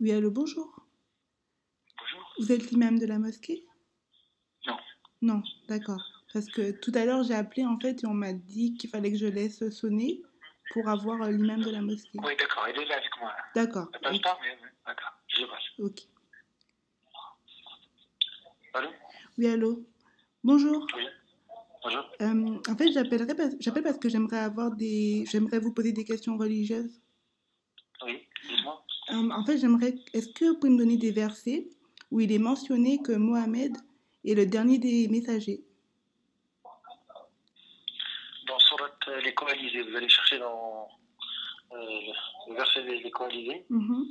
Oui, allô, bonjour. Bonjour. Vous êtes l'imam de la mosquée? Non. Non, d'accord. Parce que tout à l'heure, j'ai appelé en fait et on m'a dit qu'il fallait que je laisse sonner pour avoir l'imam de la mosquée. Oui, d'accord, elle est là avec moi. D'accord, Elle passe ok. pas, mais d'accord, je passe. Ok. Allô? Oui, allô, bonjour. Oui, bonjour. En fait, j'appelle parce que j'aimerais vous poser des questions religieuses. Oui, dites-moi. En fait, est-ce que vous pouvez me donner des versets où il est mentionné que Mohammed est le dernier des messagers? Dans Surat les coalisés, vous allez chercher dans le verset des coalisés. Mhm.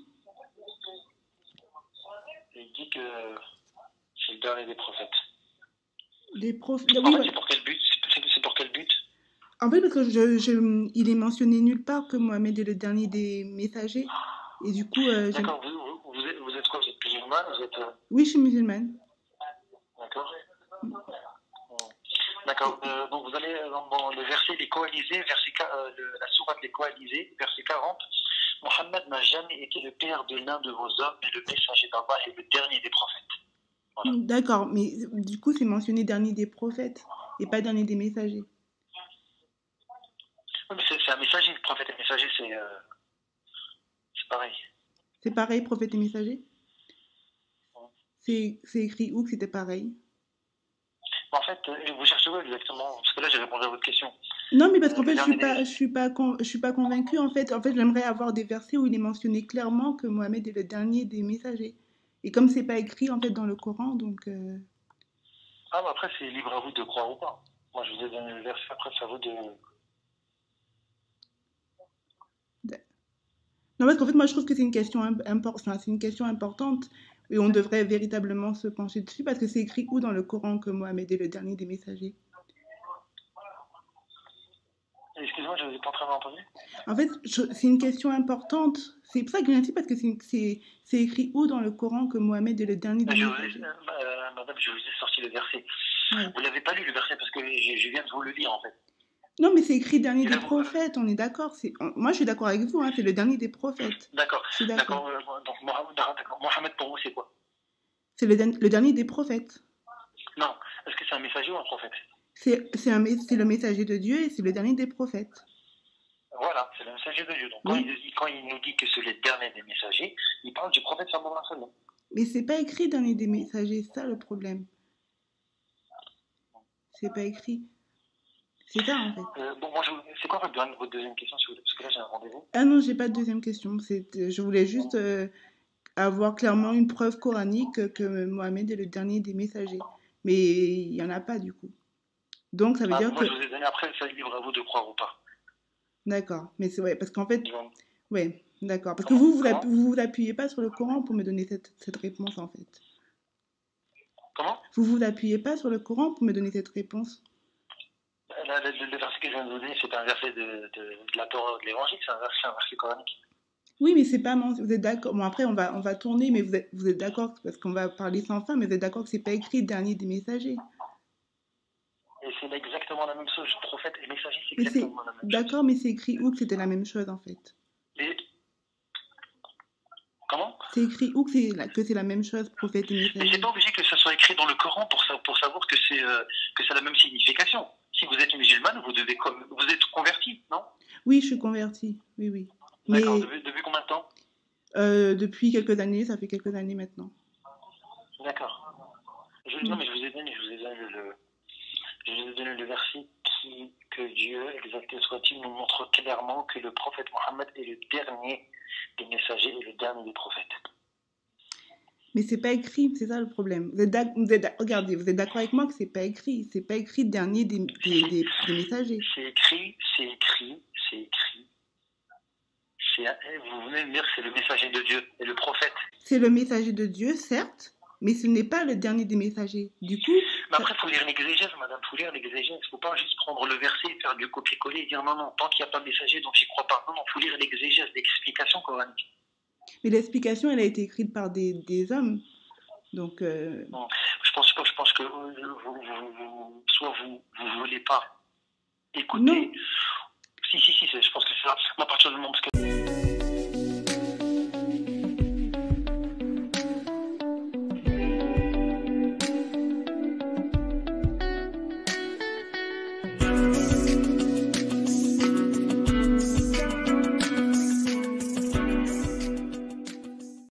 Il dit que c'est le dernier des prophètes. Oui, En fait, ouais. c'est pour quel but? C'est pour quel but? En fait, parce que il est mentionné nulle part que Mohamed est le dernier des messagers. Et du coup, D'accord, vous êtes quoi? Vous êtes musulman? Vous êtes. Oui, je suis musulmane. D'accord. D'accord. Et- Donc vous allez dans le verset des coalisés, la sourate des coalisés, verset 40. Mohammed n'a jamais été le père de l'un de vos hommes, mais le messager d'Allah est le dernier des prophètes. Voilà. D'accord, mais du coup, c'est mentionné dernier des prophètes et pas dernier des messagers. Oui, mais c'est un messager, le prophète et messager, c'est pareil. C'est pareil, prophète et messager? C'est écrit où que c'était pareil? En fait, vous cherchez où exactement? Parce que là, j'ai répondu à votre question. Non, mais parce qu'en Le fait, dernier des... je suis pas convaincue. En fait, j'aimerais avoir des versets où il est mentionné clairement que Mohamed est le dernier des messagers. Et comme c'est pas écrit en fait dans le Coran, donc. Ah, bah après, c'est libre à vous de croire ou pas. Moi, je vous ai donné le verset, après, c'est à vous de... Non, parce qu'en fait, moi, je trouve que c'est une question enfin, c'est une question importante et on devrait véritablement se pencher dessus parce que c'est écrit où dans le Coran que Mohamed est le dernier des messagers? Excusez-moi, je ne vous ai pas très bien entendu. En fait, c'est une question importante. C'est pour ça que je viens ici parce que c'est écrit où dans le Coran que Mohamed est le dernier des messagers? Madame, je vous ai sorti le verset. Ouais. Vous l'avez pas lu, le verset, parce que je viens de vous le lire, en fait. Non, mais c'est écrit dernier Et des là, vous, prophètes, on est d'accord. Moi, je suis d'accord avec vous, hein, c'est le dernier des prophètes. d'accord, Je suis d'accord. d'accord. Donc, Mohamed, pour vous, c'est quoi? C'est le dernier des prophètes. Non. Est-ce que c'est un messager ou un prophète? C'est le messager de Dieu et c'est le dernier des prophètes. Voilà, c'est le messager de Dieu. Donc, Oui, quand il nous dit que c'est le dernier des messagers, il parle du prophète sallallahu alayhi wa sallam. mais c'est pas écrit dernier des messagers, c'est ça le problème. C'est pas écrit. C'est ça en fait. Bon, moi, c'est quoi votre deuxième question, si vous voulez? Parce que là, j'ai un rendez-vous. Ah non, j'ai pas de deuxième question. Je voulais juste avoir clairement une preuve coranique que Mohamed est le dernier des messagers. Mais il y en a pas du coup. Donc ça veut Ah, dire moi, je que. vous ai donné après, ça libre à vous de croire ou pas. D'accord. Mais c'est ouais, parce qu'en fait. Donc, Ouais, d'accord. Parce que comment? Comment? vous vous appuyez pas sur le Coran pour me donner cette réponse en fait. Comment? Vous vous appuyez pas sur le Coran pour me donner cette réponse. Là, le verset que je viens de vous donner, c'est un verset de la Torah de l'Évangile, c'est un verset coranique. Oui, mais c'est pas vous êtes d'accord. Bon après on va tourner, mais vous êtes d'accord parce qu'on va parler sans fin, mais vous êtes d'accord que c'est pas écrit dernier des messagers. Et c'est exactement la même chose. Prophète et messager, c'est Mais c'est exactement la même chose. d'accord, mais c'est écrit où que c'était la même chose en fait. Et comment? C'est écrit où que c'est la même chose, prophète et Mais c'est messager. pas obligé que ça soit écrit dans le Coran pour savoir que c'est la même signification. Si vous êtes musulmane, vous êtes converti, non? Oui, je suis convertie. Oui, oui. D'accord. Mais Depuis combien de temps? depuis quelques années, ça fait quelques années maintenant. D'accord. Non, Mm. mais je vous ai donné le verset que Dieu, exalté soit-il, nous montre clairement que le prophète Mohammed est le dernier des messagers et le dernier des prophètes. Mais c'est pas écrit, c'est ça le problème. Regardez, vous êtes d'accord avec moi que c'est pas écrit dernier Si, si, des messagers. c'est écrit, c'est écrit, c'est écrit. Vous venez de dire que c'est le messager de Dieu et le prophète. C'est le messager de Dieu, certes, mais ce n'est pas le dernier des messagers. Du coup, Mais après, il faut lire l'exégèse, madame, il faut lire l'exégèse. Il ne faut pas juste prendre le verset et faire du copier-coller et dire non, non, tant qu'il n'y a pas de messager, donc j'y crois pas. Non, non, il faut lire l'exégèse, l'explication coranique. mais l'explication, elle a été écrite par des hommes. Donc, Bon, je pense que soit vous ne voulez pas non. écouter. Si, je pense que c'est ça. À partir du moment où